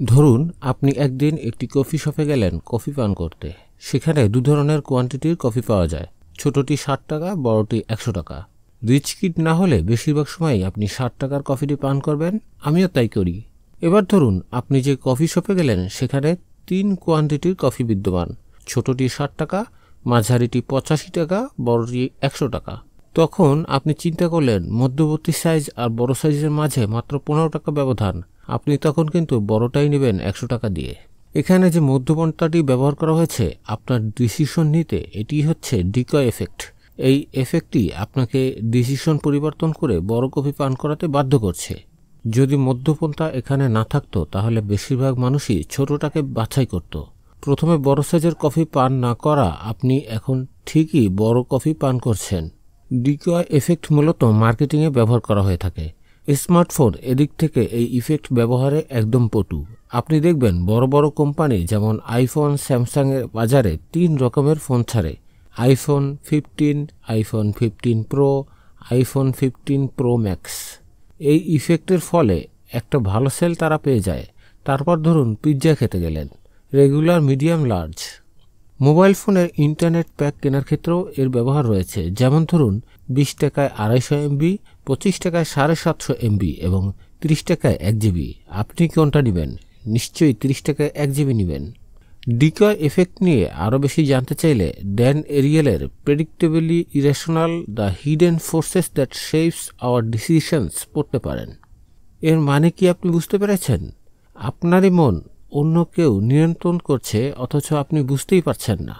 ধরুন আপনি একদিন একটি কফি শপে গেলেন কফি পান করতে। সেখানে দু ধরনের কোয়ান্টিটির কফি পাওয়া যায়, ছোটটি 60 টাকা, বড়টি 100 টাকা। রিচ কিড না হলে বেশিরভাগ সময়ই আপনি 60 টাকার কফিটি পান করবেন। আমিও তাই করি। এবার ধরুন আপনি যে কফি শপে গেলেন সেখানে 3 কোয়ান্টিটির কফি বিদ্যমান, ছোটটি 60 টাকা, মাঝারিটি 85 টাকা, বড়টি 100 টাকা। তখন আপনি চিন্তা করলেন মধ্যবর্তী সাইজ আর বড় সাইজের মাঝে মাত্র 15 টাকা ব্যবধান। আপনি তখন কিন্তু বড়টাই নেবেন 100 টাকা দিয়ে। এখানে যে মধ্যপন্থাটি ব্যবহার করা হয়েছে আপনার ডিসিশন নিতে, এটি হচ্ছে ডিকয় এফেক্ট। এই এফেক্টটি আপনাকে ডিসিশন পরিবর্তন করে বড় কফি পান করাতে বাধ্য করছে। যদি মধ্যপন্থা এখানে না থাকতো তাহলে বেশিরভাগ মানুষই ছোটটাকে বাছাই করত। প্রথমে বড় সাইজের কফি পান না করা আপনি এখন ঠিকই বড় কফি পান করছেন। ডিকয় এফেক্ট মূলত মার্কেটিংয়ে ব্যবহার করা হয়ে থাকে। স্মার্টফোন এদিক থেকে এই ইফেক্ট ব্যবহারে একদম পটু। আপনি দেখবেন বড় বড় কোম্পানি যেমন আইফোন, স্যামসাংয়ের বাজারে 3 রকমের ফোন ছাড়ে: iPhone 15, iPhone 15 pro, iPhone 15 pro max. এই ইফেক্টের ফলে একটা ভালো সেল তারা পেয়ে যায়। তারপর ধরুন পিৎজা খেতে গেলেন, রেগুলার, মিডিয়াম, লার্জ। মোবাইল ফোনের ইন্টারনেট প্যাক কেনার ক্ষেত্রেও এর ব্যবহার রয়েছে। যেমন ধরুন 20 টাকায় 250 MB, 25 টাকায় 750 MB এবং 30 টাকায় 1 GB। আপনি কোনটা নেবেন? নিশ্চয়ই 30 টাকায় 1 GB নেবেন। ডিকয় এফেক্ট নিয়ে আরও বেশি জানতে চাইলে ড্যান এরিয়েলের predictably irrational, the hidden forces that shapes our decisions পড়তে পারেন। এর মানে কি আপনি বুঝতে পেরেছেন? আপনারই মন অন্য কেউ নিয়ন্ত্রণ করছে অথচ আপনি বুঝতেই পারছেন না।